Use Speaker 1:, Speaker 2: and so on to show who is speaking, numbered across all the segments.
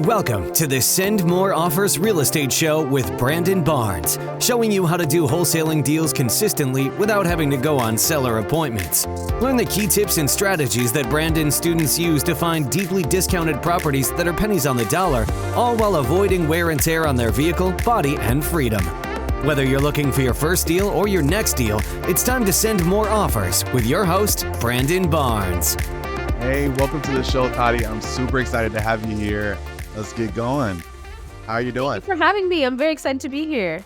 Speaker 1: Welcome to the Send More Offers Real Estate Show with Brandon Barnes, showing you how to do wholesaling deals consistently without having to go on seller appointments. Learn the key tips and strategies that Brandon's students use to find deeply discounted properties that are pennies on the dollar, all while avoiding wear and tear on their vehicle, body, and freedom. Whether you're looking for your first deal or your next deal, it's time to send more offers with your host, Brandon Barnes.
Speaker 2: Hey, welcome to the show, Tadi. I'm super excited to have you here. Let's get going. How are you doing?
Speaker 3: Thank you for having me. I'm very excited to be here.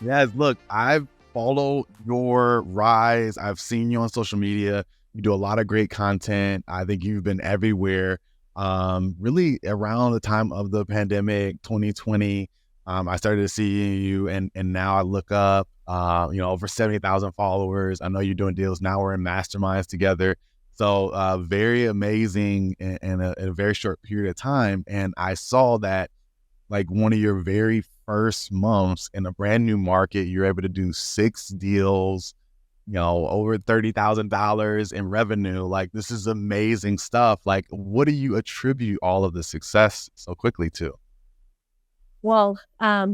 Speaker 2: Yes, look, I've followed your rise. I've seen you on social media. You do a lot of great content. I think you've been everywhere. Really around the time of the pandemic, 2020, I started to see you, and now I look up, over 70,000 followers. I know you're doing deals now. We're in masterminds together. So very amazing in a very short period of time. And I saw that like one of your very first months in a brand new market, you're able to do 6 deals, over $30,000 in revenue. Like, this is amazing stuff. Like, what do you attribute all of the success so quickly to?
Speaker 3: Well,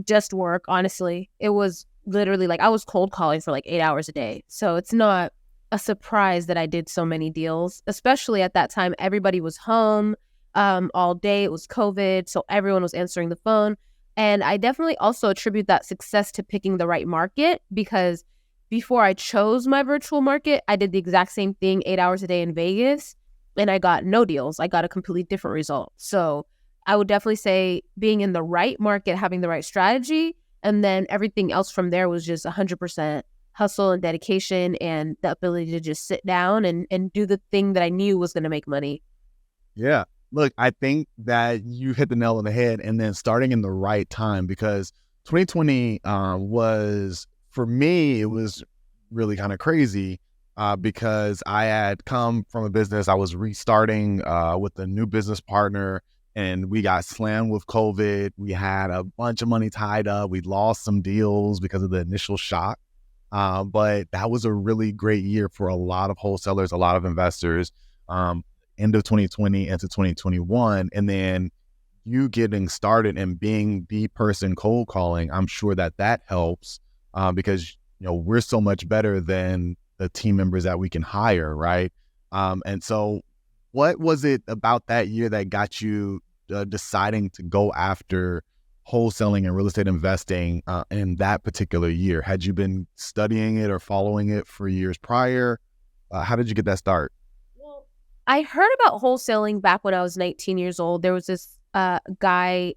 Speaker 3: just work, honestly. It was literally like I was cold calling for like 8 hours a day. So it's not a surprise that I did so many deals, especially at that time. Everybody was home all day. It was COVID, so everyone was answering the phone. And I definitely also attribute that success to picking the right market, because before I chose my virtual market, I did the exact same thing 8 hours a day in Vegas, and I got no deals. I got a completely different result. So I would definitely say being in the right market, having the right strategy, and then everything else from there was just 100% hustle and dedication and the ability to just sit down and do the thing that I knew was going to make money.
Speaker 2: Yeah. Look, I think that you hit the nail on the head, and then starting in the right time, because 2020 was, for me, it was really kind of crazy because I had come from a business. I was restarting with a new business partner, and we got slammed with COVID. We had a bunch of money tied up. We lost some deals because of the initial shock. But that was a really great year for a lot of wholesalers, a lot of investors, end of 2020 into 2021. And then you getting started and being the person cold calling, I'm sure that helps because, we're so much better than the team members that we can hire, right? And so what was it about that year that got you deciding to go after wholesaling and real estate investing in that particular year? Had you been studying it or following it for years prior? How did you get that start?
Speaker 3: Well, I heard about wholesaling back when I was 19 years old. There was this guy,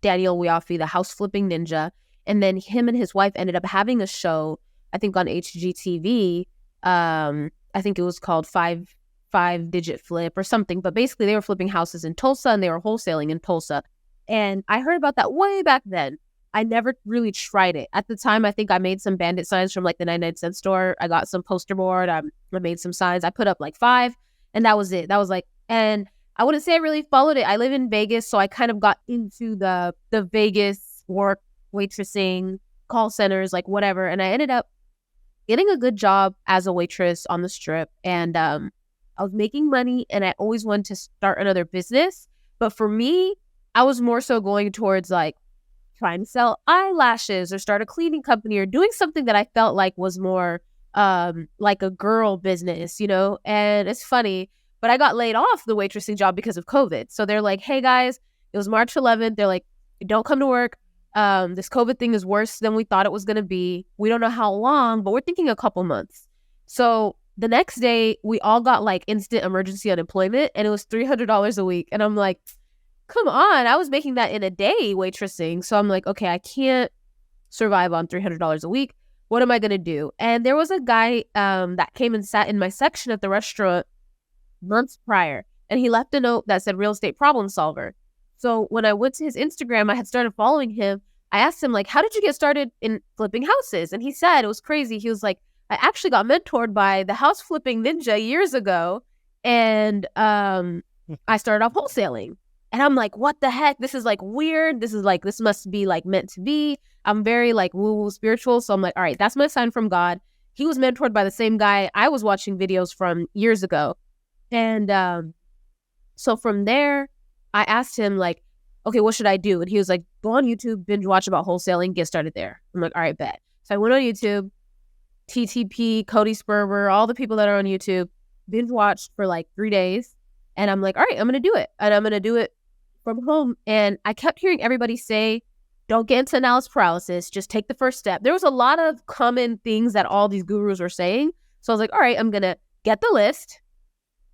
Speaker 3: Daniel Wiafi, the house flipping ninja. And then him and his wife ended up having a show, I think on HGTV. I think it was called Five Digit Flip or something. But basically they were flipping houses in Tulsa and they were wholesaling in Tulsa. And I heard about that way back then. I never really tried it. At the time, I think I made some bandit signs from like the 99-cent store. I got some poster board. I made some signs. I put up like 5, and that was it. That was like, and I wouldn't say I really followed it. I live in Vegas, so I kind of got into the Vegas work, waitressing, call centers, like whatever. And I ended up getting a good job as a waitress on the Strip. And I was making money, and I always wanted to start another business. But for me, I was more so going towards like trying to sell eyelashes or start a cleaning company or doing something that I felt like was more like a girl business, And it's funny, but I got laid off the waitressing job because of COVID. So they're like, hey guys, it was March 11th. They're like, don't come to work. This COVID thing is worse than we thought it was going to be. We don't know how long, but we're thinking a couple months. So the next day we all got like instant emergency unemployment, and it was $300 a week. And I'm like, come on, I was making that in a day waitressing. So I'm like, okay, I can't survive on $300 a week. What am I going to do? And there was a guy that came and sat in my section at the restaurant months prior, and he left a note that said real estate problem solver. So when I went to his Instagram, I had started following him. I asked him, like, how did you get started in flipping houses? And he said, it was crazy. He was like, I actually got mentored by the house flipping ninja years ago. And I started off wholesaling. And I'm like, what the heck? This is like weird. This must be like meant to be. I'm very like woo-woo spiritual. So I'm like, all right, that's my sign from God. He was mentored by the same guy I was watching videos from years ago. And so from there, I asked him, like, okay, what should I do? And he was like, go on YouTube, binge watch about wholesaling, get started there. I'm like, all right, bet. So I went on YouTube, TTP, Cody Sperber, all the people that are on YouTube, binge watched for like 3 days. And I'm like, all right, I'm going to do it. And I'm going to do it from home. And I kept hearing everybody say, don't get into analysis paralysis. Just take the first step. There was a lot of common things that all these gurus were saying. So I was like, all right, I'm going to get the list.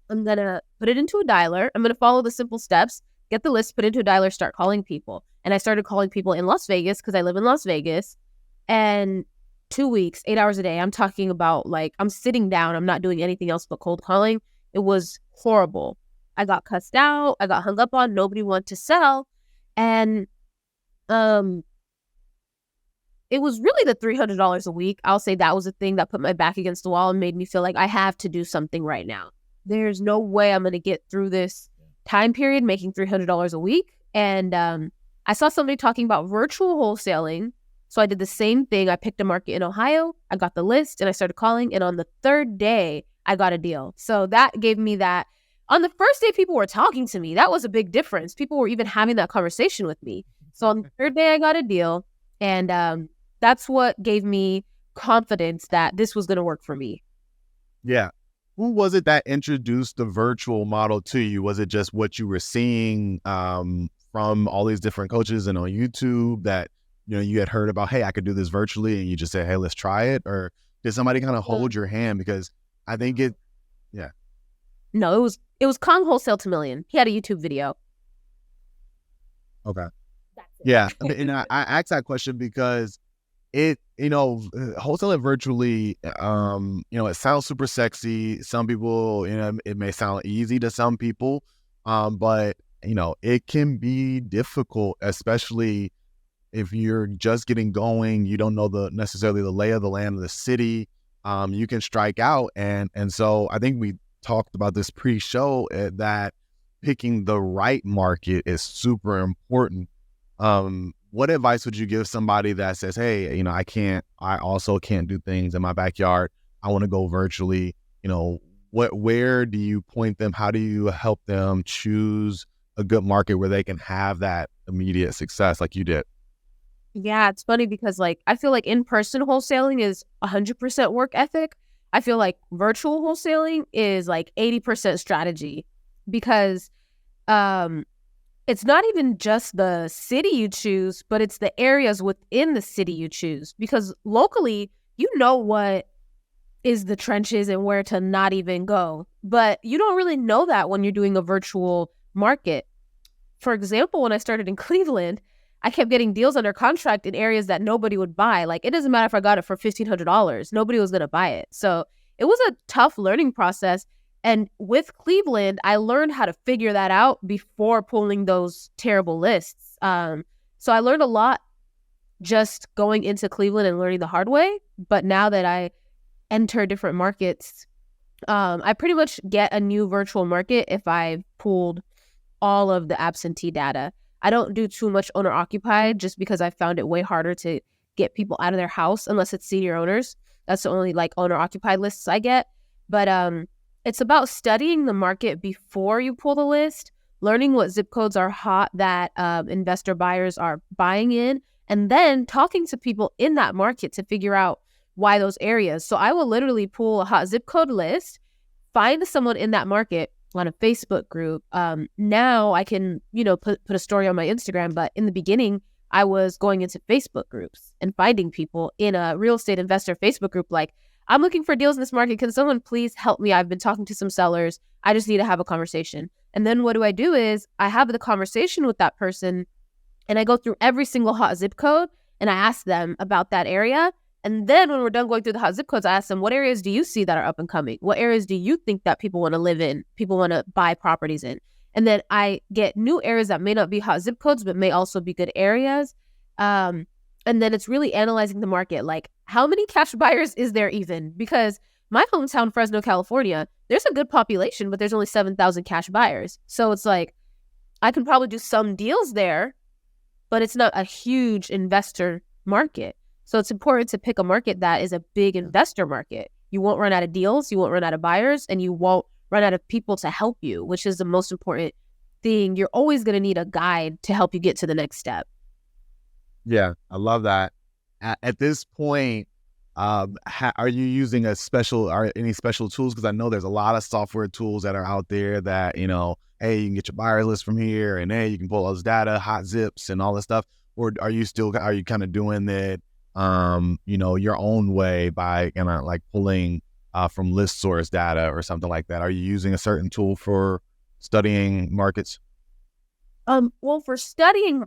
Speaker 3: I'm going to put it into a dialer. I'm going to follow the simple steps, get the list, put it into a dialer, start calling people. And I started calling people in Las Vegas because I live in Las Vegas. And 2 weeks, 8 hours a day, I'm talking about like, I'm sitting down. I'm not doing anything else but cold calling. It was horrible. I got cussed out. I got hung up on. Nobody wanted to sell. And it was really the $300 a week. I'll say that was the thing that put my back against the wall and made me feel like I have to do something right now. There's no way I'm going to get through this time period making $300 a week. And I saw somebody talking about virtual wholesaling. So I did the same thing. I picked a market in Ohio. I got the list and I started calling. And on the third day, I got a deal. So that gave me that. On the first day, people were talking to me. That was a big difference. People were even having that conversation with me. So on the third day, I got a deal. And that's what gave me confidence that this was going to work for me.
Speaker 2: Yeah. Who was it that introduced the virtual model to you? Was it just what you were seeing from all these different coaches and on YouTube that, you know, you had heard about, hey, I could do this virtually, and you just said, hey, let's try it? Or did somebody kind of hold your hand? Because I think
Speaker 3: No, it was Kong Wholesale to Million. He had a YouTube video.
Speaker 2: Okay. Yeah. And I asked that question because wholesaling virtually, it sounds super sexy. Some people, it may sound easy to some people, but, it can be difficult, especially if you're just getting going. You don't know necessarily the lay of the land of the city. You can strike out. And so I think we talked about this pre-show that picking the right market is super important. What advice would you give somebody that says, hey, I also can't do things in my backyard. I want to go virtually. Where do you point them? How do you help them choose a good market where they can have that immediate success like you did?
Speaker 3: Yeah, it's funny because I feel like in-person wholesaling is 100% work ethic. I feel like virtual wholesaling is 80% strategy, because it's not even just the city you choose, but it's the areas within the city you choose. Because locally, you know what is the trenches and where to not even go. But you don't really know that when you're doing a virtual market. For example, when I started in Cleveland, I kept getting deals under contract in areas that nobody would buy. It doesn't matter if I got it for $1,500. Nobody was going to buy it. So it was a tough learning process. And with Cleveland, I learned how to figure that out before pulling those terrible lists. So I learned a lot just going into Cleveland and learning the hard way. But now that I enter different markets, I pretty much get a new virtual market if I've pulled all of the absentee data. I don't do too much owner occupied just because I found it way harder to get people out of their house unless it's senior owners. That's the only owner occupied lists I get. But it's about studying the market before you pull the list, learning what zip codes are hot that investor buyers are buying in, and then talking to people in that market to figure out why those areas. So I will literally pull a hot zip code list, find someone in that market on a Facebook group. Now I can, put a story on my Instagram, but in the beginning, I was going into Facebook groups and finding people in a real estate investor Facebook group I'm looking for deals in this market. Can someone please help me? I've been talking to some sellers. I just need to have a conversation. And then what do is I have the conversation with that person and I go through every single hot zip code and I ask them about that area. And then when we're done going through the hot zip codes, I ask them, what areas do you see that are up and coming? What areas do you think that people want to live in, people want to buy properties in? And then I get new areas that may not be hot zip codes, but may also be good areas. And then it's really analyzing the market. How many cash buyers is there even? Because my hometown, Fresno, California, there's a good population, but there's only 7,000 cash buyers. So it's I can probably do some deals there, but it's not a huge investor market. So it's important to pick a market that is a big investor market. You won't run out of deals, you won't run out of buyers, and you won't run out of people to help you, which is the most important thing, you're always going to need a guide to help you get to the next step.
Speaker 2: Yeah, I love that. At this point, are you using any special tools? Because I know there's a lot of software tools that are out there that, hey, you can get your buyer list from here, and hey, you can pull all this data, hot zips, and all this stuff. Or are you kind of doing that, your own way by kind of like pulling from list source data or something like that? Are you using a certain tool for studying markets?
Speaker 3: Well, for studying,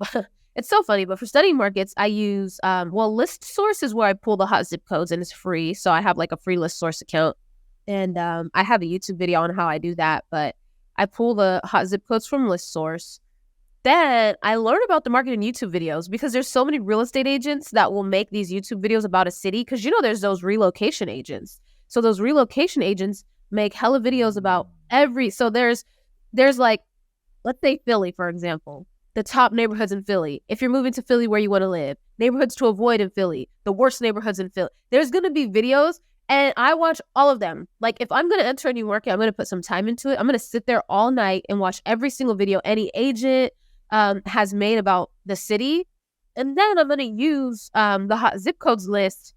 Speaker 3: it's so funny, but for studying markets, I use, List Source is where I pull the hot zip codes, and it's free. So I have like a free List Source account, and I have a YouTube video on how I do that, but I pull the hot zip codes from List Source. Then I learn about the market in YouTube videos because there's so many real estate agents that will make these YouTube videos about a city, because there's those relocation agents. So those relocation agents make hella videos about so there's like, let's say Philly, for example, the top neighborhoods in Philly. If you're moving to Philly, where you want to live, neighborhoods to avoid in Philly, the worst neighborhoods in Philly. There's going to be videos, and I watch all of them. Like, if I'm going to enter a new market, I'm going to put some time into it. I'm going to sit there all night and watch every single video any agent has made about the city. And then I'm going to use the hot zip codes list.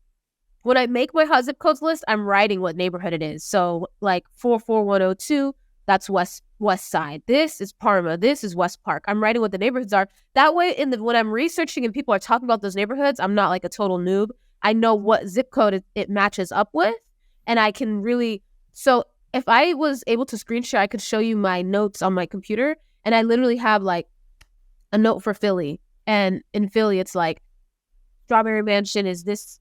Speaker 3: When I make my hot zip codes list, I'm writing what neighborhood it is. So like 44102, that's west side. This is Parma. This is West Park. I'm writing what the neighborhoods are. That way, when I'm researching and people are talking about those neighborhoods, I'm not like a total noob. I know what zip code it matches up with, and I can really. So if I was able to screen share, I could show you my notes on my computer, and I literally have like a note for Philly, and in Philly, it's like Strawberry Mansion is this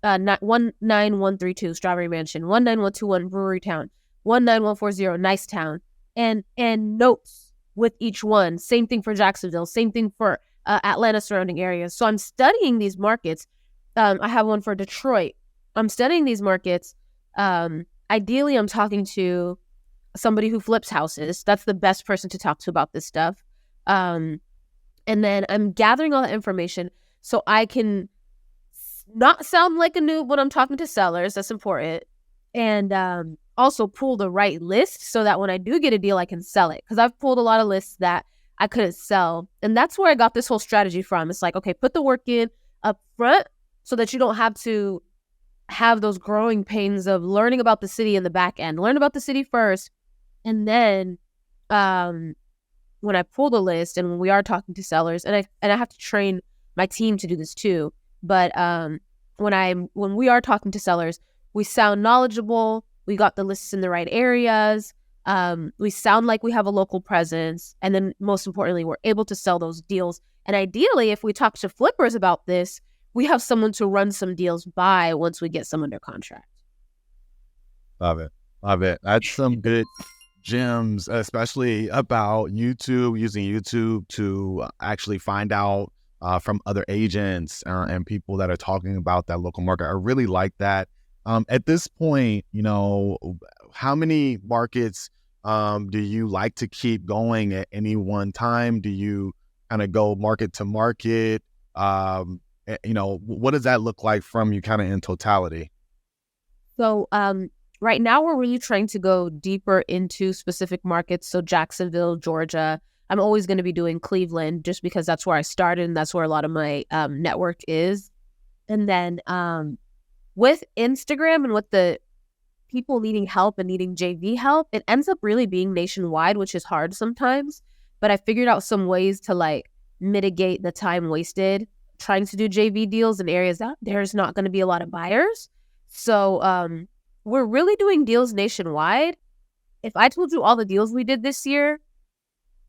Speaker 3: 19132 Strawberry Mansion, 19121 Brewery Town, 19140 Nice Town, and notes with each one. Same thing for Jacksonville, same thing for Atlanta surrounding areas. So I'm studying these markets. I have one for Detroit. I'm studying these markets. Ideally, I'm talking to somebody who flips houses. That's the best person to talk to about this stuff. And then I'm gathering all that information so I can not sound like a noob when I'm talking to sellers. That's important. And also pull the right list so that when I do get a deal, I can sell it. Because I've pulled a lot of lists that I couldn't sell. And that's where I got this whole strategy from. It's like, okay, put the work in up front so that you don't have to have those growing pains of learning about the city in the back end. Learn about the city first. And then when I pull the list and when we are talking to sellers, and I have to train my team to do this too. But when we are talking to sellers, we sound knowledgeable. We got the lists in the right areas. We sound like we have a local presence. And then most importantly, we're able to sell those deals. And ideally, if we talk to flippers about this, we have someone to run some deals by once we get some under contract.
Speaker 2: Love it. Love it. That's some good gems, especially about YouTube, using YouTube to actually find out from other agents and people that are talking about that local market. I really like that. At this point, how many markets do you like to keep going at any one time? Do you kind of go market to market? What does that look like from you kind of in totality?
Speaker 3: So right now we're really trying to go deeper into specific markets. So Jacksonville, Georgia. I'm always going to be doing Cleveland just because that's where I started and that's where a lot of my network is. And then with Instagram and with the people needing help and needing JV help, it ends up really being nationwide, which is hard sometimes. But I figured out some ways to like mitigate the time wasted trying to do JV deals in areas that there's not going to be a lot of buyers. So we're really doing deals nationwide. If I told you all the deals we did this year,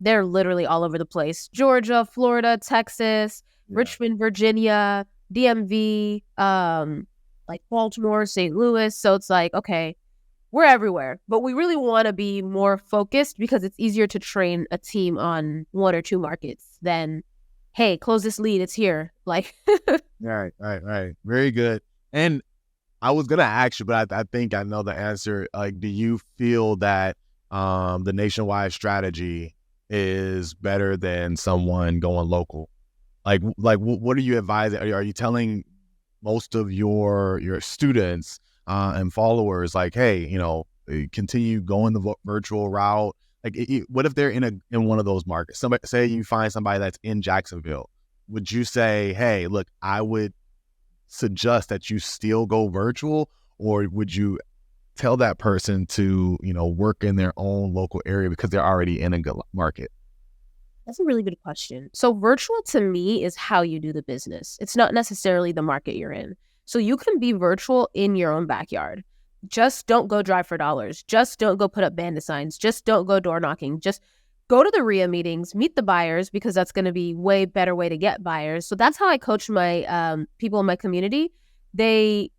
Speaker 3: they're literally all over the place. Georgia, Florida, Texas, Richmond, Virginia, DMV, like Baltimore, St. Louis. So it's like, okay, we're everywhere. But we really want to be more focused because it's easier to train a team on one or two markets than, hey, close this lead, it's here. Like,
Speaker 2: Right. Very good. And I was going to ask you, but I think I know the answer. Like, do you feel that the nationwide strategy is better than someone going local? Like what are you advising? Are you telling most of your students and followers like, hey, continue going the virtual route, Like, what if they're in one of those markets? Somebody, say you find somebody that's in Jacksonville. Would you say, hey, look, I would suggest that you still go virtual, or would you tell that person to, work in their own local area because they're already in a good market?
Speaker 3: That's a really good question. So virtual to me is how you do the business. It's not necessarily the market you're in. So you can be virtual in your own backyard. Just don't go drive for dollars. Just don't go put up bandit signs. Just don't go door knocking. Just go to the RIA meetings, meet the buyers, because that's going to be way better way to get buyers. So that's how I coach my people in my community. I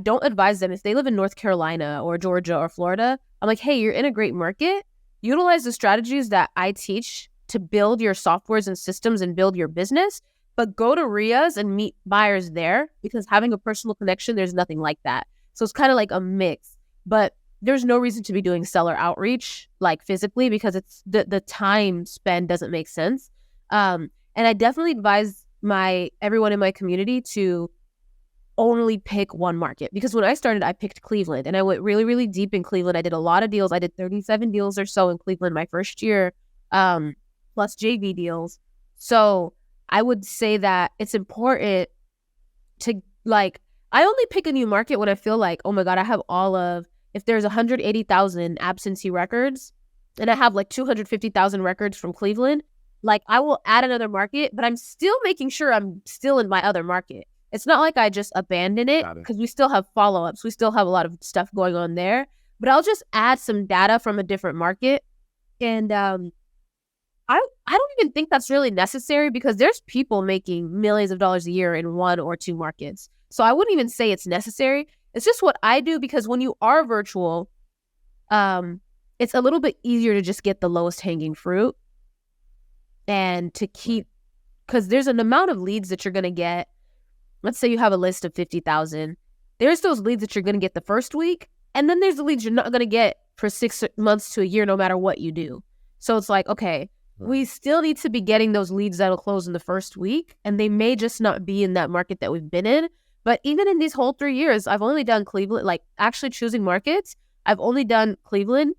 Speaker 3: don't advise them if they live in North Carolina or Georgia or Florida. I'm like, hey, you're in a great market. Utilize the strategies that I teach to build your softwares and systems and build your business, but go to RIAs and meet buyers there, because having a personal connection, there's nothing like that. So it's kind of like a mix, but there's no reason to be doing seller outreach like physically, because it's the time spend doesn't make sense. And I definitely advise everyone in my community to only pick one market, because when I started, I picked Cleveland and I went really, really deep in Cleveland. I did a lot of deals. I did 37 deals or so in Cleveland my first year, plus JV deals. So I would say that it's important to I only pick a new market when I feel like, oh my God, I have if there's 180,000 absentee records and I have 250,000 records from Cleveland, I will add another market, but I'm still making sure I'm still in my other market. It's not like I just abandon it, because we still have follow-ups. We still have a lot of stuff going on there, but I'll just add some data from a different market. And I don't even think that's really necessary, because there's people making millions of dollars a year in one or two markets. So I wouldn't even say it's necessary. It's just what I do, because when you are virtual, it's a little bit easier to just get the lowest hanging fruit and to keep, because there's an amount of leads that you're going to get. Let's say you have a list of 50,000. There's those leads that you're going to get the first week, and then there's the leads you're not going to get for 6 months to a year, no matter what you do. So it's like, okay, we still need to be getting those leads that'll close in the first week, and they may just not be in that market that we've been in. But even in these whole 3 years, I've only done Cleveland, actually choosing markets. I've only done Cleveland,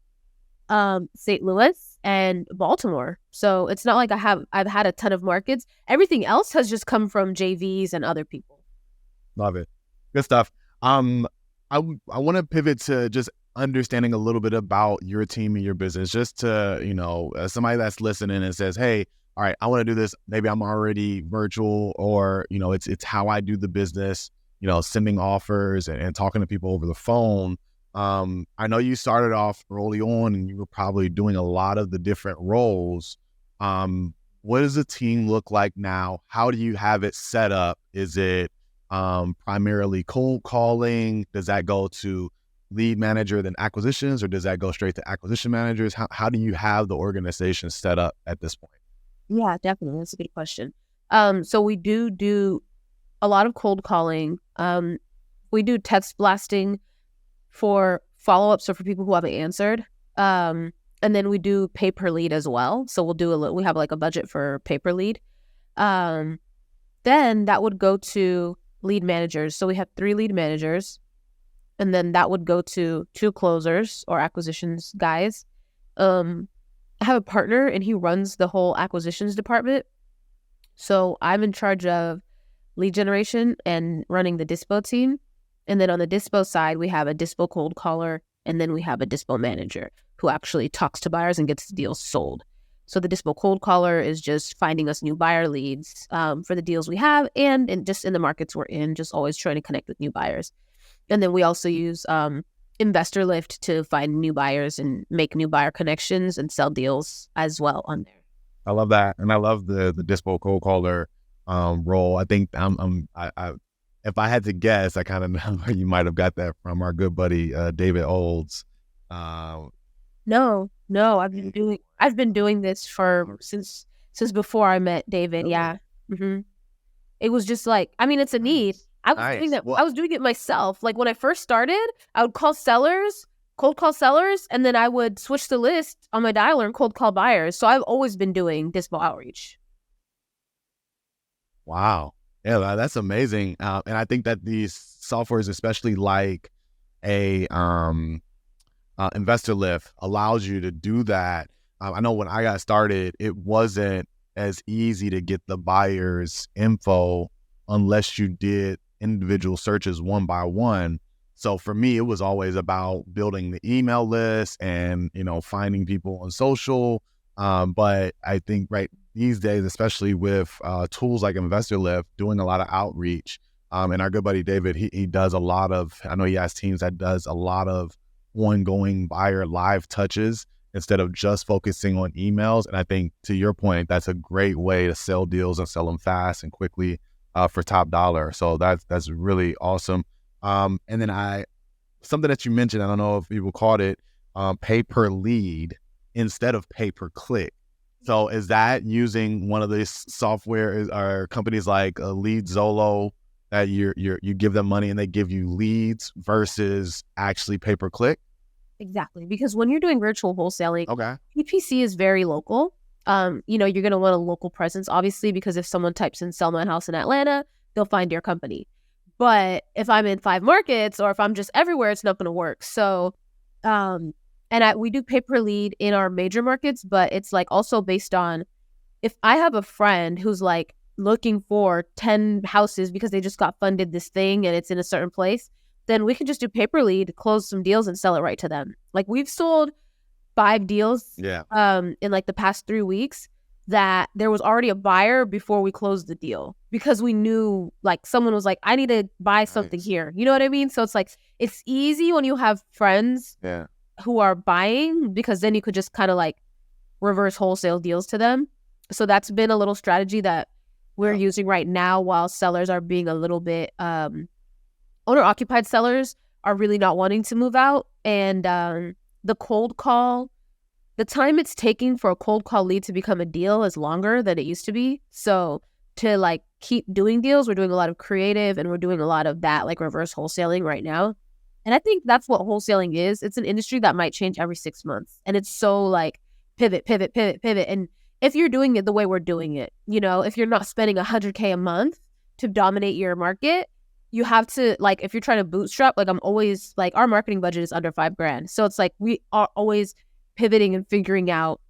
Speaker 3: St. Louis, and Baltimore. So it's not like I've had a ton of markets. Everything else has just come from JVs and other people.
Speaker 2: Love it. Good stuff. I want to pivot to just understanding a little bit about your team and your business, just to, as somebody that's listening and says, hey, all right, I want to do this. Maybe I'm already virtual, or, it's how I do the business, sending offers and talking to people over the phone. I know you started off early on and you were probably doing a lot of the different roles. What does the team look like now? How do you have it set up? Is it primarily cold calling? Does that go to lead manager, then acquisitions, or does that go straight to acquisition managers? How do you have the organization set up at this point?
Speaker 3: Yeah, definitely. That's a good question. So we do a lot of cold calling. We do text blasting for follow-ups, so for people who haven't answered. And then we do pay per lead as well. So we have a budget for pay per lead. Then that would go to lead managers. So we have 3 lead managers, and then that would go to 2 closers or acquisitions guys. I have a partner and he runs the whole acquisitions department. So I'm in charge of lead generation and running the dispo team. And then on the dispo side, we have a dispo cold caller, and then we have a dispo manager who actually talks to buyers and gets the deals sold. So the dispo cold caller is just finding us new buyer leads for the deals we have, and just in the markets we're in, just always trying to connect with new buyers. And then we also use Investor Lift to find new buyers and make new buyer connections and sell deals as well on there.
Speaker 2: I love that, and I love the dispo cold caller role. I think I if I had to guess, I kind of know where you might have got that from, our good buddy David Olds.
Speaker 3: No, I've been doing this since before I met David.
Speaker 2: Really?
Speaker 3: Yeah. Mm-hmm. It was just it's a need. I was doing that. Well, I was doing it myself. When I first started, I would cold call sellers, and then I would switch the list on my dialer and cold call buyers. So I've always been doing dispo outreach.
Speaker 2: Wow. Yeah, that's amazing. And I think that these softwares, especially like a Investor Lift, allows you to do that I know when I got started, it wasn't as easy to get the buyer's info unless you did individual searches one by one. So for me, it was always about building the email list and, finding people on social. But I think these days, especially with tools like InvestorLift, doing a lot of outreach. And our good buddy David, he does a lot of, I know he has teams that does a lot of ongoing buyer live touches instead of just focusing on emails. And I think, to your point, that's a great way to sell deals and sell them fast and quickly for top dollar. So that's really awesome. And then something that you mentioned, I don't know if people caught it, pay per lead instead of pay per click. So is that using one of these software or companies like Lead Zolo, that you give them money and they give you leads versus actually pay per click?
Speaker 3: Exactly. Because when you're doing virtual wholesaling,
Speaker 2: Okay,
Speaker 3: PPC is very local. You're going to want a local presence, obviously, because if someone types in sell my house in Atlanta, they'll find your company. But if I'm in 5 markets or if I'm just everywhere, it's not going to work. So, we do pay per lead in our major markets, but it's like also based on if I have a friend who's like looking for 10 houses because they just got funded this thing and it's in a certain place, then we can just do pay per lead, close some deals and sell it right to them. Like we've sold 5 deals in like the past 3 weeks that there was already a buyer before we closed the deal because we knew like someone was like, I need to buy something here. You know what I mean? So it's like, it's easy when you have friends who are buying because then you could just kind of like reverse wholesale deals to them. So that's been a little strategy that we're using right now while sellers are being a little bit, owner-occupied sellers are really not wanting to move out. And the cold call, the time it's taking for a cold call lead to become a deal is longer than it used to be. So to like keep doing deals, we're doing a lot of creative and we're doing a lot of that like reverse wholesaling right now. And I think that's what wholesaling is. It's an industry that might change every 6 months. And it's so like pivot. And if you're doing it the way we're doing it, if you're not spending $100K a month to dominate your market, you have to like, if you're trying to bootstrap, like I'm always like, our marketing budget is under $5,000. So it's like, we are always pivoting and figuring out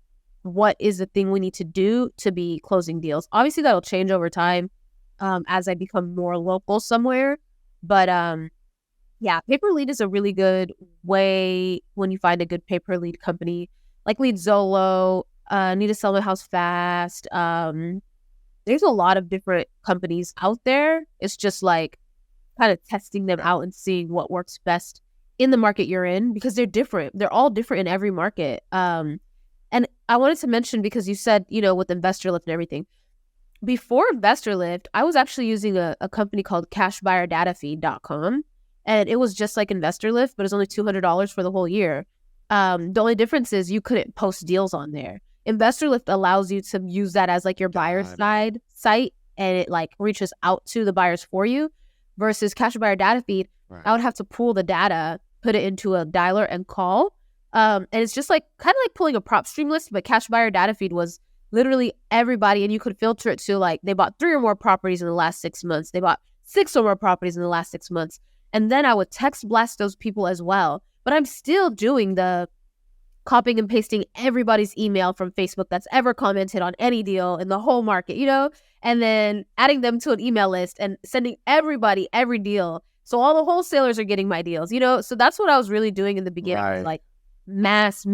Speaker 3: what is the thing we need to do to be closing deals. Obviously that'll change over time as I become more local somewhere. But pay-per-lead is a really good way when you find a good pay-per-lead company like Lead Zolo, Need to Sell My House Fast. There's a lot of different companies out there. It's just like kind of testing them out and seeing what works best in the market you're in because they're different. They're all different in every market. And I wanted to mention, because you said, with InvestorLift and everything. Before InvestorLift, I was actually using a company called cashbuyerdatafeed.com. And it was just like InvestorLift, but it's only $200 for the whole year. The only difference is you couldn't post deals on there. InvestorLift allows you to use that as like your buyer side site, and it like reaches out to the buyers for you. Versus Cash Buyer Data Feed, I would have to pull the data, put it into a dialer and call. And it's just like kind of like pulling a prop stream list, but Cash Buyer Data Feed was literally everybody, and you could filter it to like they bought 3 or more properties in the last 6 months. They bought 6 or more properties in the last 6 months. And then I would text blast those people as well. But I'm still doing the copying and pasting everybody's email from Facebook that's ever commented on any deal in the whole market, and then adding them to an email list and sending everybody every deal. So all the wholesalers are getting my deals, So that's what I was really doing in the beginning, like mass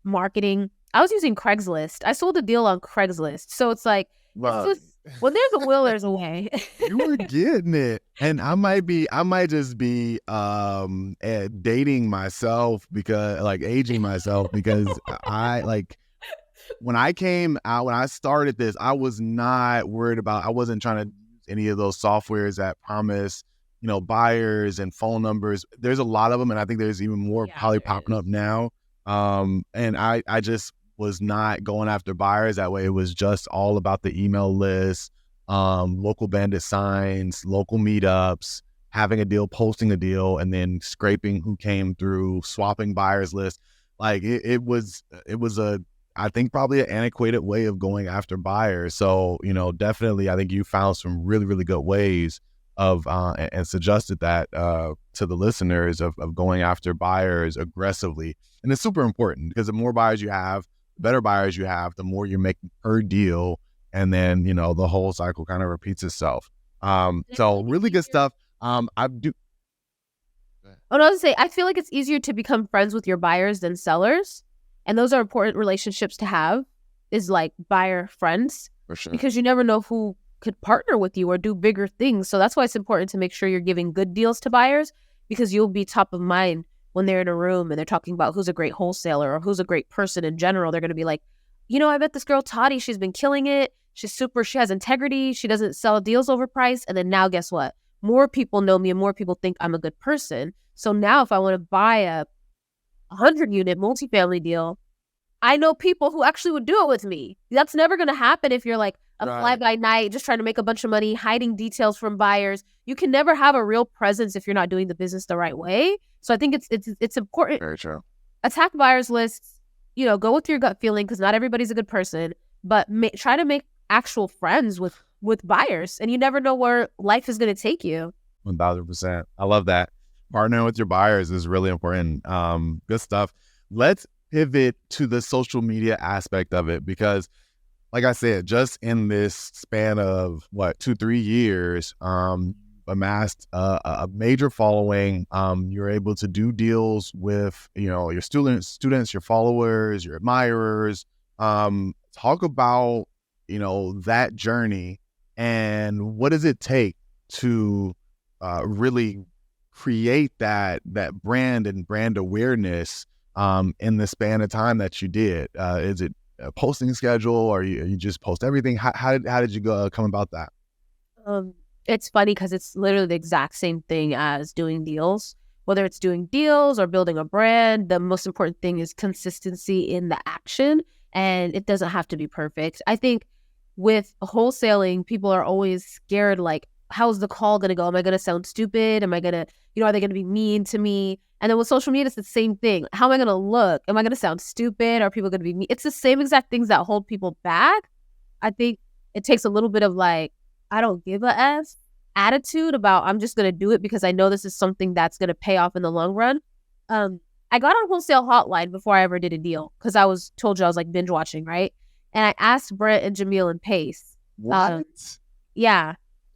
Speaker 3: marketing. I was using Craigslist. I sold a deal on Craigslist. So it's like, when there's a will, there's a way.
Speaker 2: You were getting it. And I might just be dating myself because like aging myself because I like when I started this, I was not worried about, I wasn't trying to use any of those softwares that promise, buyers and phone numbers. There's a lot of them. And I think there's even more probably popping up now. And I just was not going after buyers that way. It was just all about the email list, local bandit signs, local meetups, having a deal, posting a deal, and then scraping who came through, swapping buyers list. Like it was I think probably an antiquated way of going after buyers. So, definitely I think you found some really, really good ways of and suggested that to the listeners of going after buyers aggressively. And it's super important because the more buyers you have, the better buyers you have, the more you're making per deal. And then, the whole cycle kind of repeats itself. So really good stuff. I do.
Speaker 3: Oh, no, I was gonna say, I feel like it's easier to become friends with your buyers than sellers. And those are important relationships to have, is like buyer friends.
Speaker 2: For sure.
Speaker 3: Because you never know who could partner with you or do bigger things. So that's why it's important to make sure you're giving good deals to buyers, because you'll be top of mind when they're in a room and they're talking about who's a great wholesaler or who's a great person in general. They're going to be like, I met this girl, Tadi. She's been killing it. She has integrity. She doesn't sell deals overpriced. And then now guess what? More people know me and more people think I'm a good person. So now if I want to buy a 100-unit multifamily deal, I know people who actually would do it with me. That's never going to happen if you're like a fly-by-night, just trying to make a bunch of money, hiding details from buyers. You can never have a real presence if you're not doing the business the right way. So I think it's important.
Speaker 2: Very true.
Speaker 3: Attack buyers lists. Go with your gut feeling, because not everybody's a good person. But try to make actual friends with buyers, and you never know where life is going to take you.
Speaker 2: 1,000%. I love that. Partnering with your buyers is really important. Good stuff. Let's pivot to the social media aspect of it, because like I said, just in this span of 2-3 years, amassed a major following. You're able to do deals with, your students, your followers, your admirers. Talk about, that journey, and what does it take to really create that brand and brand awareness in the span of time that you did? Is it a posting schedule, or you just post everything? How did you come about that?
Speaker 3: It's funny because it's literally the exact same thing as doing deals. Whether it's doing deals or building a brand, the most important thing is consistency in the action, and it doesn't have to be perfect. I think with wholesaling, people are always scared, like, how's the call going to go? Am I going to sound stupid? Am I going to, are they going to be mean to me? And then with social media, it's the same thing. How am I going to look? Am I going to sound stupid? Are people going to be mean? It's the same exact things that hold people back. I think it takes a little bit of like, I don't give a F attitude about, I'm just going to do it because I know this is something that's going to pay off in the long run. I got on Wholesale Hotline before I ever did a deal, because I was told you I was like binge watching, right? And I asked Brent and Jamil and Pace.
Speaker 2: What?
Speaker 3: Yeah.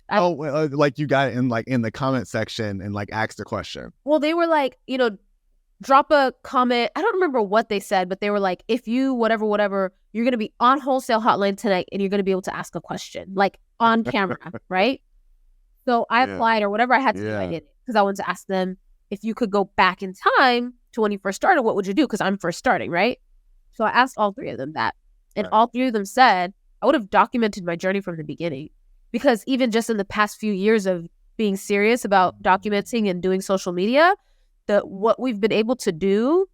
Speaker 2: Like you got in the comment section and like asked a question.
Speaker 3: Well, they were like, drop a comment. I don't remember what they said, but they were like, if you whatever, you're going to be on Wholesale Hotline tonight and you're going to be able to ask a question, like on camera, right? So I applied, or whatever I had to do, I did it, because I wanted to ask them, if you could go back in time to when you first started, what would you do? Because I'm first starting, right? So I asked all three of them that. And all three of them said, I would have documented my journey from the beginning. Because even just in the past few years of being serious about documenting and doing social media, what we've been able to do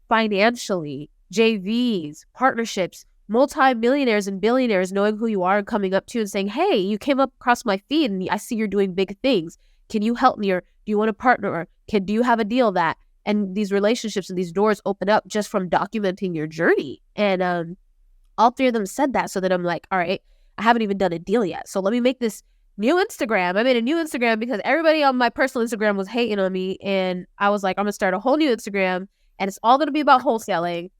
Speaker 3: financially, JVs, partnerships, multi-millionaires and billionaires knowing who you are and coming up to you and saying, hey, you came up across my feed and I see you're doing big things. Can you help me? Or do you want to partner? Or do you have a deal that? And these relationships and these doors open up just from documenting your journey. And all three of them said that. So then I'm like, all right, I haven't even done a deal yet. So let me make this new Instagram. I made a new Instagram because everybody on my personal Instagram was hating on me. And I was like, I'm going to start a whole new Instagram, and it's all going to be about wholesaling.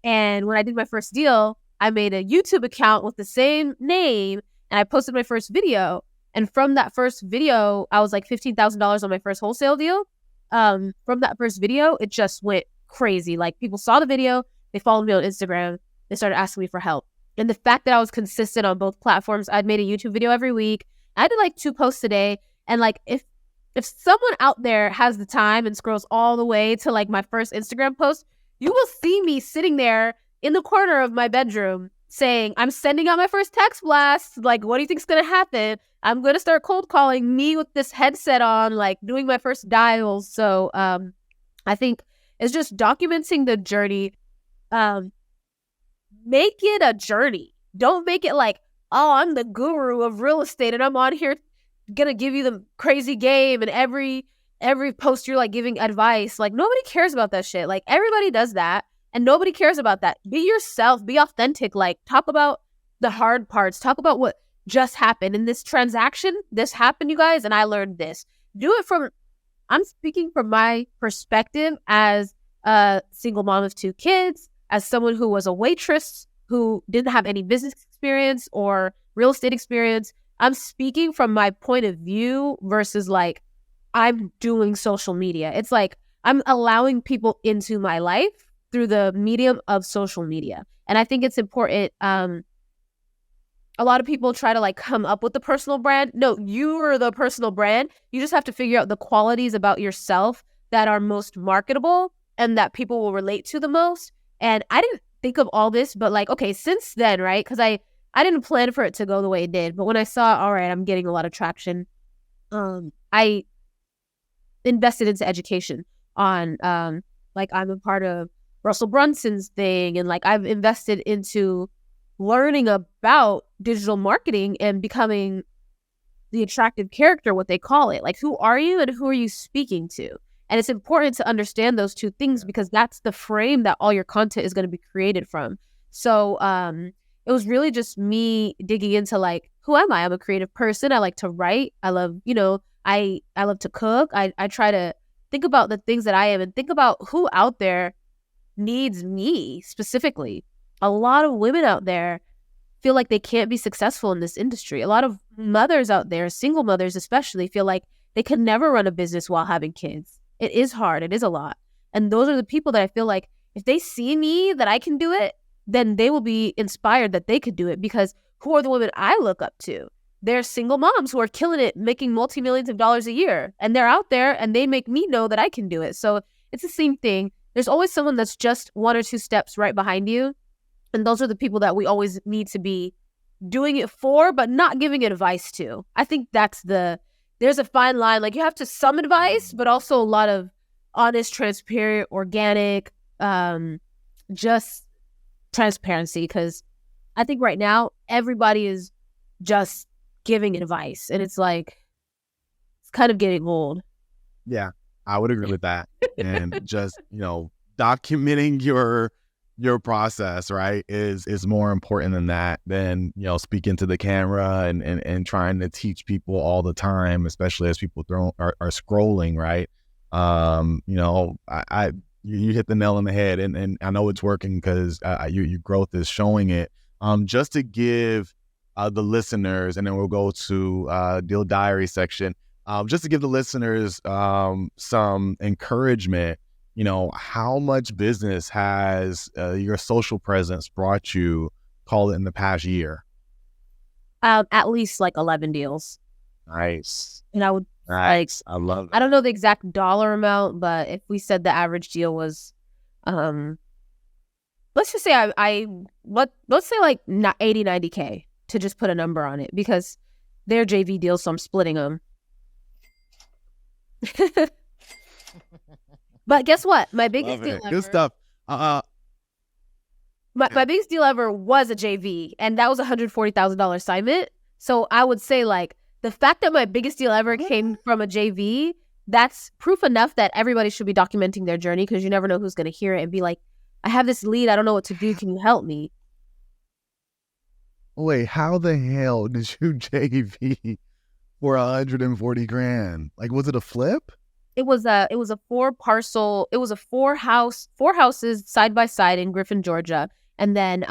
Speaker 3: And when I did my first deal, I made a YouTube account with the same name, and I posted my first video. And from that first video, I was like $15,000 on my first wholesale deal. From that first video, it just went crazy. Like, people saw the video, they followed me on Instagram, they started asking me for help. And the fact that I was consistent on both platforms, I'd made a YouTube video every week. I did like 2 posts a day. And like, if someone out there has the time and scrolls all the way to like my first Instagram post, you will see me sitting there in the corner of my bedroom saying, I'm sending out my first text blast. Like, what do you think is going to happen? I'm going to start cold calling, me with this headset on, like doing my first dials. So I think it's just documenting the journey. Make it a journey. Don't make it like, oh, I'm the guru of real estate and I'm on here going to give you the crazy game, and every post you're like giving advice. Like, nobody cares about that shit. Like, everybody does that and nobody cares about that. Be yourself, be authentic. Like, talk about the hard parts, talk about what just happened in this transaction. This happened, you guys, and I learned this. I'm speaking from my perspective as a single mom of 2 kids, as someone who was a waitress, who didn't have any business experience or real estate experience. I'm speaking from my point of view versus like I'm doing social media. It's like I'm allowing people into my life through the medium of social media. And I think it's important. A lot of people try to like come up with the personal brand. No, you are the personal brand. You just have to figure out the qualities about yourself that are most marketable and that people will relate to the most. And I didn't think of all this, but like, okay, since then, right? Because I didn't plan for it to go the way it did. But when I saw, all right, I'm getting a lot of traction, I invested into education on like I'm a part of Russell Brunson's thing, and like I've invested into learning about digital marketing and becoming the attractive character, what they call it. Like, who are you and who are you speaking to? And it's important to understand those 2 things because that's the frame that all your content is going to be created from. So it was really just me digging into like, who am I? I'm a creative person. I like to write. I love, I love to cook. I try to think about the things that I am and think about who out there needs me specifically. A lot of women out there feel like they can't be successful in this industry. A lot of mothers out there, single mothers especially, feel like they could never run a business while having kids. It is hard. It is a lot. And those are the people that I feel like if they see me that I can do it, then they will be inspired that they could do it, because who are the women I look up to? They're single moms who are killing it, making multi-millions of dollars a year. And they're out there and they make me know that I can do it. So it's the same thing. There's always someone that's just 1 or 2 steps right behind you. And those are the people that we always need to be doing it for, but not giving advice to. I think there's a fine line. Like, you have to some advice, but also a lot of honest, transparent, organic, just transparency. Because I think right now, everybody is just giving advice. And it's like, it's kind of getting old.
Speaker 2: Yeah, I would agree with that. And just, documenting your process, right, is more important than that, than speaking to the camera and trying to teach people all the time, especially as people are scrolling, right. You hit the nail on the head, and I know it's working because your growth is showing it. Just to give the listeners, and then we'll go to Deal Diary section, just to give the listeners some encouragement. How much business has your social presence brought you, call it, in the past year?
Speaker 3: At least like 11 deals.
Speaker 2: Nice.
Speaker 3: And I would
Speaker 2: nice. I love that.
Speaker 3: I don't know the exact dollar amount, but if we said the average deal was, let's just say let's say like 80, 90K, to just put a number on it, because they're JV deals, so I'm splitting them. But guess what? My biggest deal ever.
Speaker 2: Good stuff.
Speaker 3: My biggest deal ever was a JV, and that was a $140,000 assignment. So I would say, like, the fact that my biggest deal ever came from a JV, that's proof enough that everybody should be documenting their journey, because you never know who's going to hear it and be like, I have this lead, I don't know what to do, can you help me?
Speaker 2: Wait, how the hell did you JV for $140,000? Like, was it a flip?
Speaker 3: It was a 4 houses side by side in Griffin, Georgia. And then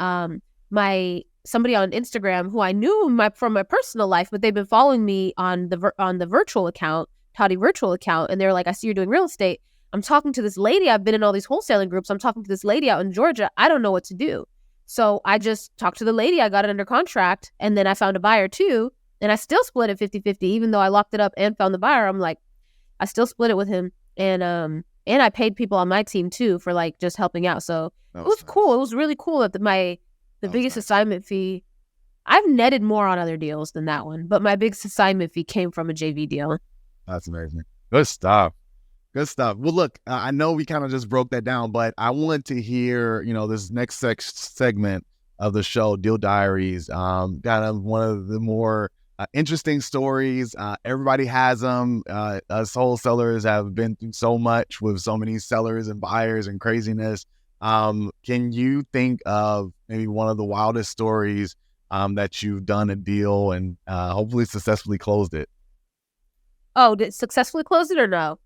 Speaker 3: somebody on Instagram who I knew from my personal life, but they've been following me on the virtual account, Tadi virtual account, and they're like, I see you're doing real estate. I'm talking to this lady. I've been in all these wholesaling groups. I'm talking to this lady out in Georgia. I don't know what to do. So I just talked to the lady. I got it under contract, and then I found a buyer too. And I still split it 50-50, even though I locked it up and found the buyer. I'm like, I still split it with him. And I paid people on my team too for like just helping out. So it was nice. Cool. It was really cool that the biggest assignment fee, I've netted more on other deals than that one, but my biggest assignment fee came from a JV deal.
Speaker 2: That's amazing. Good stuff. Good stuff. Well, look, I know we kind of just broke that down, but I wanted to hear, this next segment of the show, Deal Diaries, kind of one of the more interesting stories. Everybody has them. Us wholesalers have been through so much with so many sellers and buyers and craziness. Can you think of maybe one of the wildest stories that you've done a deal and hopefully successfully closed it?
Speaker 3: Oh, did it successfully close it or no?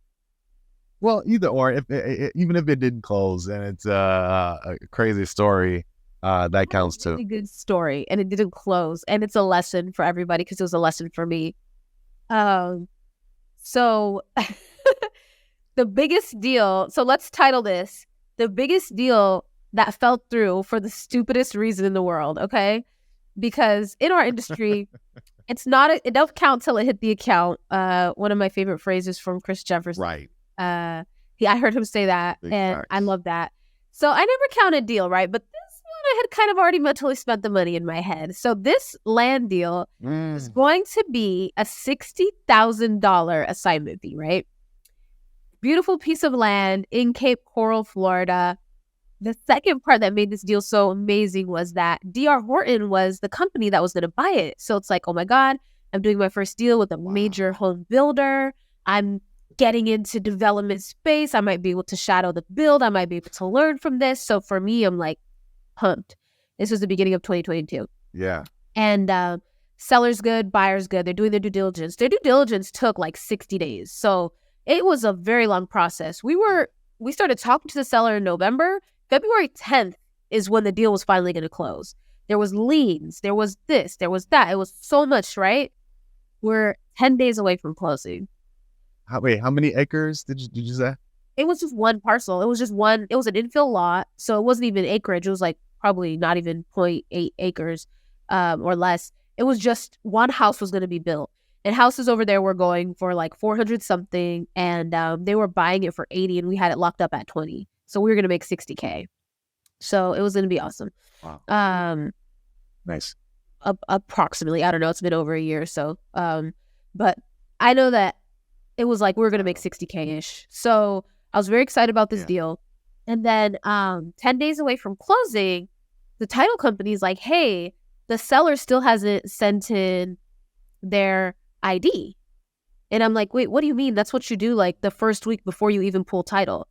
Speaker 2: Well, either or. Even if it didn't close and it's a crazy story, that counts too.
Speaker 3: Really good story, and it didn't close, and it's a lesson for everybody because it was a lesson for me. So the biggest deal. So let's title this "The Biggest Deal That Fell Through for the Stupidest Reason in the World." Okay, because in our industry, it don't count till it hit the account. One of my favorite phrases from Chris Jefferson.
Speaker 2: Right.
Speaker 3: I heard him say that,
Speaker 2: Big
Speaker 3: and
Speaker 2: facts.
Speaker 3: I love that. So I never count a deal, right? But this one, I had kind of already mentally spent the money in my head. So this land deal is going to be a $60,000 assignment fee, right? Beautiful piece of land in Cape Coral, Florida. The second part that made this deal so amazing was that D.R. Horton was the company that was going to buy it. So it's like, oh my God, I'm doing my first deal with a major home builder. I'm getting into development space. I might be able to shadow the build. I might be able to learn from this. So for me, I'm like pumped. This was the beginning of 2022.
Speaker 2: Yeah.
Speaker 3: And seller's good, buyer's good. They're doing their due diligence. Their due diligence took like 60 days. So it was a very long process. We started talking to the seller in November. February 10th is when the deal was finally going to close. There was liens. There was this. There was that. It was so much, right? We're 10 days away from closing.
Speaker 2: How many acres did you say?
Speaker 3: It was just one parcel. It was just one. It was an infill lot. So it wasn't even acreage. It was like probably not even 0.8 acres or less. It was just one house was going to be built. And houses over there were going for like 400 something. And they were buying it for 80 and we had it locked up at 20. So we were going to make $60K. So it was going to be awesome.
Speaker 2: Wow. Nice.
Speaker 3: Approximately. I don't know. It's been over a year or so. But I know that it was like we were going to make $60K-ish. So I was very excited about this deal. And then 10 days away from closing, the title company is like, hey, the seller still hasn't sent in their ID. And I'm like, wait, what do you mean? That's what you do like the first week before you even pull title.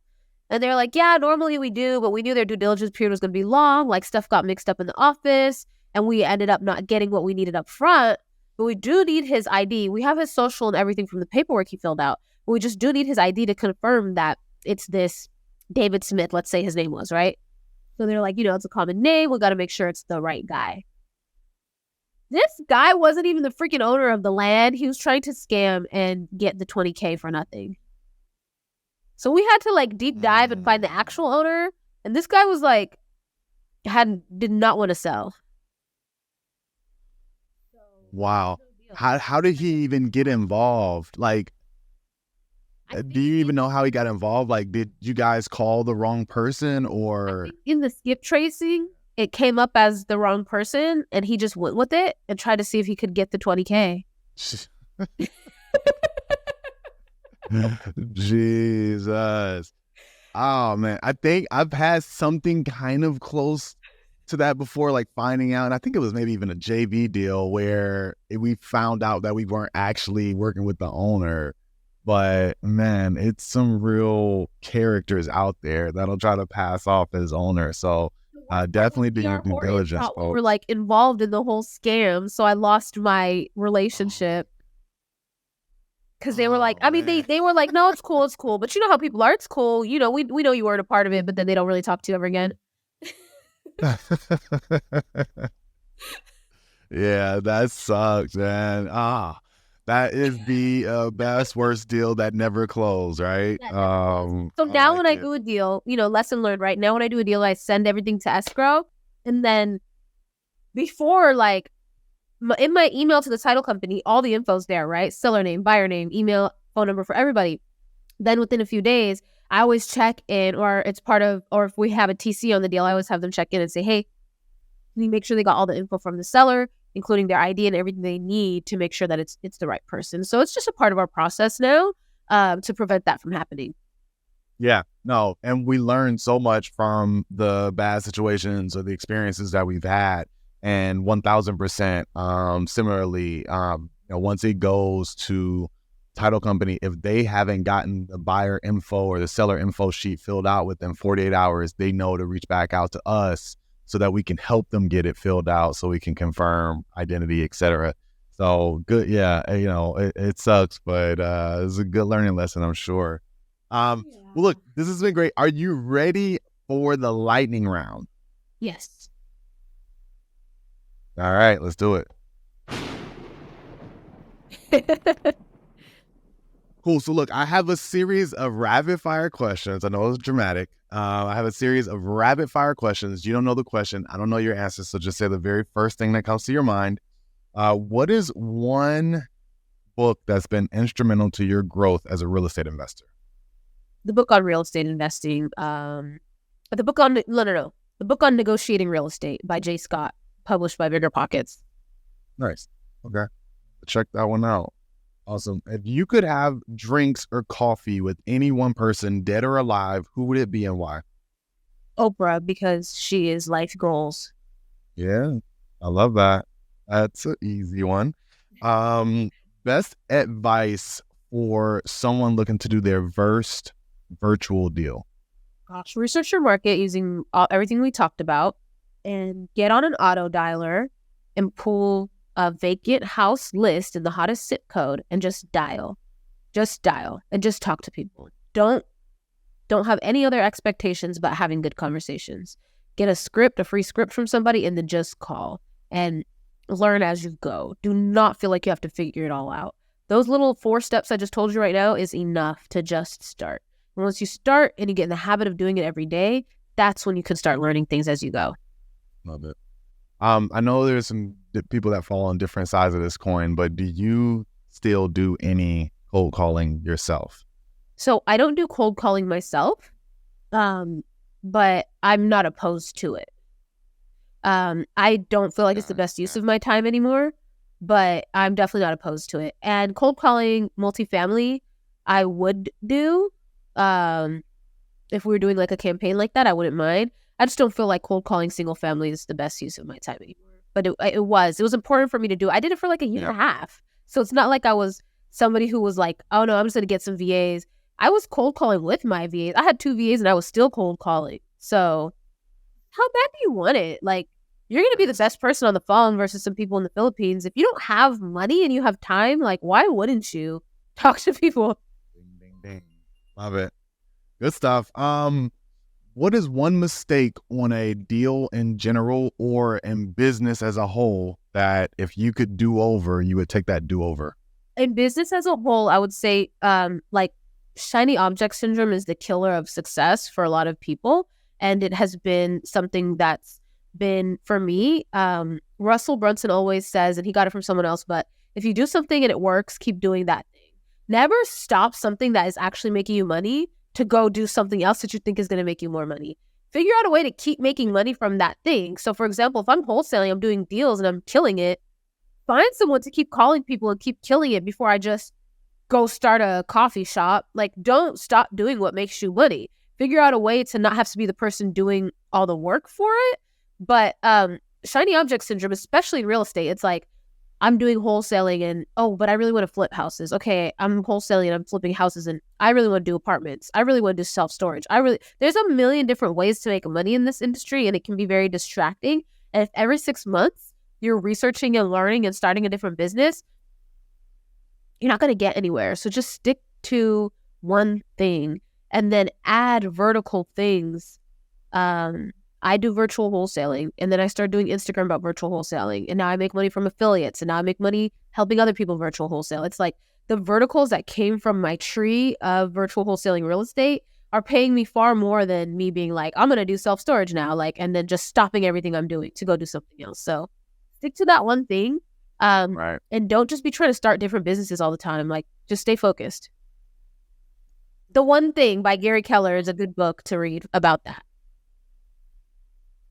Speaker 3: And they're like, yeah, normally we do, but we knew their due diligence period was going to be long. Like stuff got mixed up in the office and we ended up not getting what we needed up front. But we do need his ID. We have his social and everything from the paperwork he filled out. But we just do need his ID to confirm that it's this David Smith, let's say his name was, right? So they're like, it's a common name. We got to make sure it's the right guy. This guy wasn't even the freaking owner of the land. He was trying to scam and get the $20K for nothing. So we had to like deep dive and find the actual owner. And this guy was like, did not want to sell.
Speaker 2: Wow. How did he even get involved? Like, do you even know how he got involved? Like, did you guys call the wrong person or?
Speaker 3: In the skip tracing, it came up as the wrong person and he just went with it and tried to see if he could get the $20K.
Speaker 2: Jesus. Oh, man. I think I've had something kind of close to that before, like finding out, and I think it was maybe even a JV deal where we found out that we weren't actually working with the owner. But man, it's some real characters out there that'll try to pass off as owner. So definitely do your due diligence.
Speaker 3: We were like involved in the whole scam, so I lost my relationship because they were like, I mean, they were like, no, it's cool, but you know how people are, it's cool. We know you weren't a part of it, but then they don't really talk to you ever again.
Speaker 2: Yeah, that sucks, man. That is the best worst deal that never closed, right?
Speaker 3: So now when I do a deal, lesson learned, right? Now when I do a deal, I send everything to escrow, and then before, like in my email to the title company, all the info's there, right? Seller name, buyer name, email, phone number for everybody. Then within a few days, I always check in, or if we have a TC on the deal, I always have them check in and say, hey, can you make sure they got all the info from the seller, including their ID and everything they need to make sure that it's the right person. So it's just a part of our process now to prevent that from happening.
Speaker 2: Yeah, no. And we learn so much from the bad situations or the experiences that we've had. And 1000%, similarly, once it goes to title company, if they haven't gotten the buyer info or the seller info sheet filled out within 48 hours, they know to reach back out to us so that we can help them get it filled out so we can confirm identity, etc. So good. Yeah. It sucks, but it's a good learning lesson, I'm sure. Well, look, this has been great. Are you ready for the lightning round?
Speaker 3: Yes.
Speaker 2: All right, let's do it. Cool. So look, I have a series of rapid fire questions. I know it's dramatic. I have a series of rapid fire questions. You don't know the question. I don't know your answer. So just say the very first thing that comes to your mind. What is one book that's been instrumental to your growth as a real estate investor?
Speaker 3: The book on real estate investing. The book on negotiating real estate by Jay Scott, published by Bigger Pockets.
Speaker 2: Nice. Okay. Check that one out. Awesome. If you could have drinks or coffee with any one person, dead or alive, who would it be and why?
Speaker 3: Oprah, because she is life goals.
Speaker 2: Yeah, I love that. That's an easy one. Best advice for someone looking to do their first virtual deal?
Speaker 3: Gosh, research your market using everything we talked about, and get on an auto dialer and pull a vacant house list in the hottest zip code and just dial and just talk to people. Don't have any other expectations but having good conversations. Get a free script from somebody, and then just call and learn as you go. Do not feel like you have to figure it all out. Those little 4 steps I just told you right now is enough to just start. And once you start and you get in the habit of doing it every day, that's when you can start learning things as you go.
Speaker 2: Love it. I know there's some people that fall on different sides of this coin, but do you still do any cold calling yourself?
Speaker 3: So I don't do cold calling myself, but I'm not opposed to it. I don't feel like it's the best use of my time anymore, but I'm definitely not opposed to it. And cold calling multifamily, I would do. If we were doing like a campaign like that, I wouldn't mind. I just don't feel like cold calling single family is the best use of my time anymore. But it was important for me to do. I did it for like a year and a half. So it's not like I was somebody who was like, oh no, I'm just going to get some VAs. I was cold calling with my VAs. I had 2 VAs and I was still cold calling. So how bad do you want it? Like, you're going to be the best person on the phone versus some people in the Philippines. If you don't have money and you have time, like, why wouldn't you talk to people?
Speaker 2: Ding, ding, ding. Love it. Good stuff. What is one mistake on a deal in general or in business as a whole that if you could do over, you would take that do over?
Speaker 3: In business as a whole, I would say like shiny object syndrome is the killer of success for a lot of people. And it has been something that's been, for me, Russell Brunson always says, and he got it from someone else, but if you do something and it works, keep doing that thing. Never stop something that is actually making you money to go do something else that you think is going to make you more money. Figure out a way to keep making money from that thing. So for example, if I'm wholesaling, I'm doing deals and I'm killing it, find someone to keep calling people and keep killing it before I just go start a coffee shop. Like, don't stop doing what makes you money. Figure out a way to not have to be the person doing all the work for it. But shiny object syndrome, especially in real estate, it's like, I'm doing wholesaling and, but I really want to flip houses. Okay, I'm wholesaling and I'm flipping houses and I really want to do apartments. I really want to do self-storage. There's a million different ways to make money in this industry, and it can be very distracting. And if every 6 months you're researching and learning and starting a different business, you're not going to get anywhere. So just stick to one thing and then add vertical things. I do virtual wholesaling, and then I started doing Instagram about virtual wholesaling, and now I make money from affiliates, and now I make money helping other people virtual wholesale. It's like the verticals that came from my tree of virtual wholesaling real estate are paying me far more than me being like, I'm going to do self-storage now, like, and then just stopping everything I'm doing to go do something else. So stick to that one thing,
Speaker 2: Right.
Speaker 3: And don't just be trying to start different businesses all the time. Like, just stay focused. The One Thing by Gary Keller is a good book to read about that.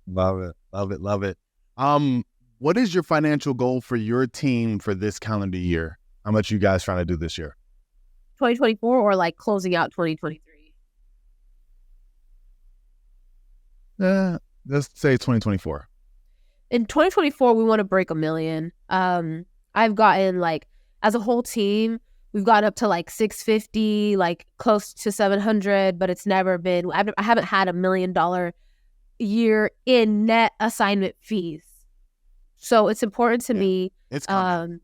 Speaker 2: Love it. Love it. Love it. What is your financial goal for your team for this calendar year? How much you guys trying to do this year?
Speaker 3: 2024 or like closing out 2023?
Speaker 2: Let's say 2024.
Speaker 3: In 2024, we want to break $1 million. I've gotten like, as a whole team, we've gotten up to like 650, like close to 700, but it's never been, I haven't had $1 million year in net assignment fees. So it's important to me.
Speaker 2: It's coming.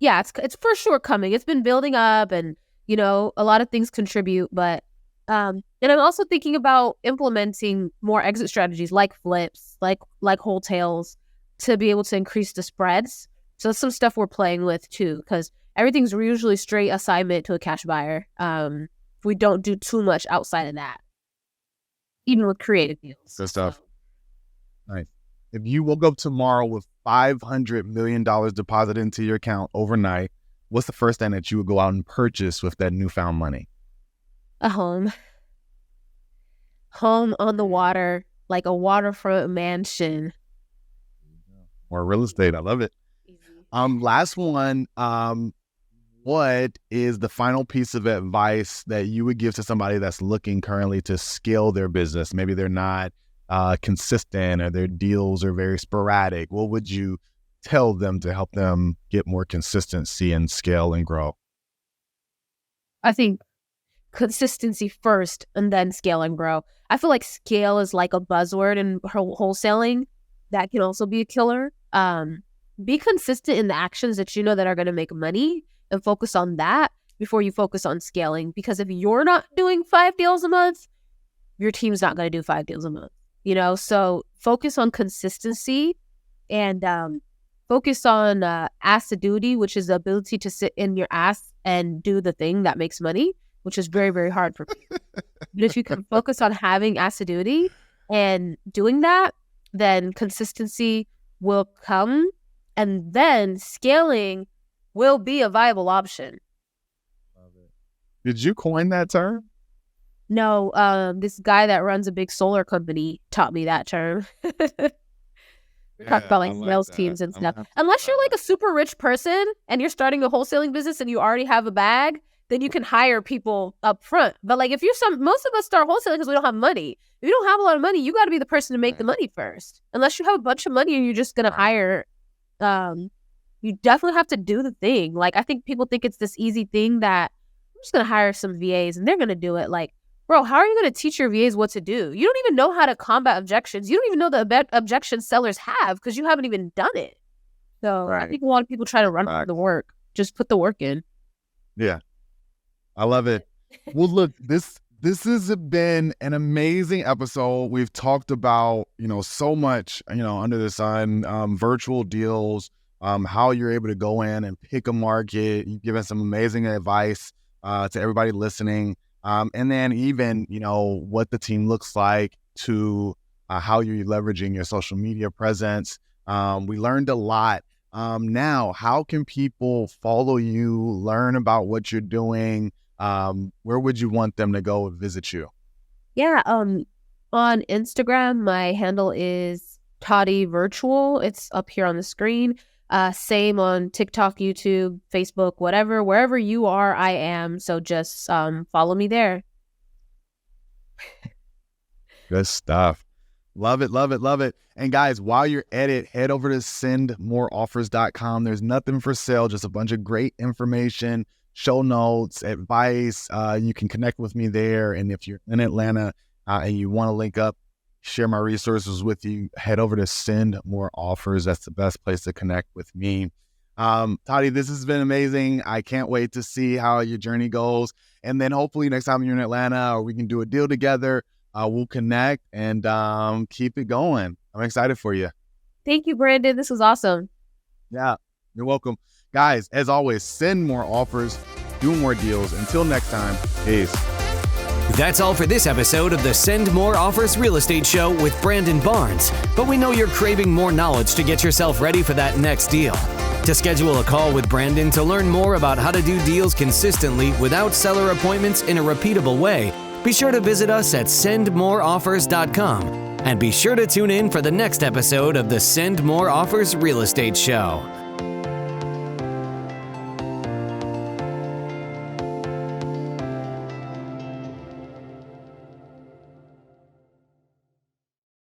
Speaker 3: It's for sure coming. It's been building up, and a lot of things contribute. But and I'm also thinking about implementing more exit strategies like flips, like wholesales, to be able to increase the spreads. So that's some stuff we're playing with too, because everything's usually straight assignment to a cash buyer. We don't do too much outside of that, even with creative deals.
Speaker 2: Good stuff. Nice. If you woke up tomorrow with $500 million deposited into your account overnight, what's the first thing that you would go out and purchase with that newfound money?
Speaker 3: A home. Home on the water, like a waterfront mansion.
Speaker 2: Or real estate. I love it.
Speaker 3: Easy.
Speaker 2: Last one. What is the final piece of advice that you would give to somebody that's looking currently to scale their business? Maybe they're not consistent, or their deals are very sporadic. What would you tell them to help them get more consistency and scale and grow?
Speaker 3: I think consistency first and then scale and grow. I feel like scale is like a buzzword in wholesaling. That can also be a killer. Be consistent in the actions that that are going to make money, and focus on that before you focus on scaling. Because if you're not doing 5 deals a month, your team's not going to do 5 deals a month. So focus on consistency, and focus on assiduity, which is the ability to sit in your ass and do the thing that makes money, which is very, very hard for me. But if you can focus on having assiduity and doing that, then consistency will come, and then scaling will be a viable option.
Speaker 2: Love it. Did you coin that term?
Speaker 3: No, this guy that runs a big solar company taught me that term. Talk about sales teams and stuff. Unless you're like a super rich person and you're starting a wholesaling business and you already have a bag, then you can hire people up front. But like if you're most of us start wholesaling because we don't have money. If you don't have a lot of money, you got to be the person to make the money first. Unless you have a bunch of money and you're just going to hire, you definitely have to do the thing. Like I think people think it's this easy thing that I'm just going to hire some VAs and they're going to do it. Like, bro, how are you going to teach your VAs what to do? You don't even know how to combat objections. You don't even know the objections sellers have because you haven't even done it. So I think a lot of people try to run from the work. Just put the work in.
Speaker 2: Yeah. I love it. Well, look, this has been an amazing episode. We've talked about, so much, under the sun, virtual deals, how you're able to go in and pick a market. You've given some amazing advice to everybody listening. And then even, what the team looks like, to how you're leveraging your social media presence. We learned a lot. Now, how can people follow you, learn about what you're doing? Where would you want them to go and visit you?
Speaker 3: Yeah, on Instagram, my handle is Tadi Virtual. It's up here on the screen. Same on TikTok, YouTube, Facebook, whatever, wherever you are, I am. So just follow me there.
Speaker 2: Good stuff. Love it, love it, love it. And guys, while you're at it, head over to sendmoreoffers.com. There's nothing for sale, just a bunch of great information, show notes, advice. You can connect with me there. And if you're in Atlanta and you want to link up, share my resources with you, head over to Send More Offers. That's the best place to connect with me. Tadi, this has been amazing. I can't wait to see how your journey goes. And then hopefully next time you're in Atlanta, or we can do a deal together, we'll connect and keep it going. I'm excited for you.
Speaker 3: Thank you, Brandon. This was awesome.
Speaker 2: Yeah, you're welcome. Guys, as always, send more offers, do more deals. Until next time, peace.
Speaker 1: That's all for this episode of the Send More Offers Real Estate Show with Brandon Barnes. But we know you're craving more knowledge to get yourself ready for that next deal. To schedule a call with Brandon to learn more about how to do deals consistently without seller appointments in a repeatable way, be sure to visit us at sendmoreoffers.com. And be sure to tune in for the next episode of the Send More Offers Real Estate Show.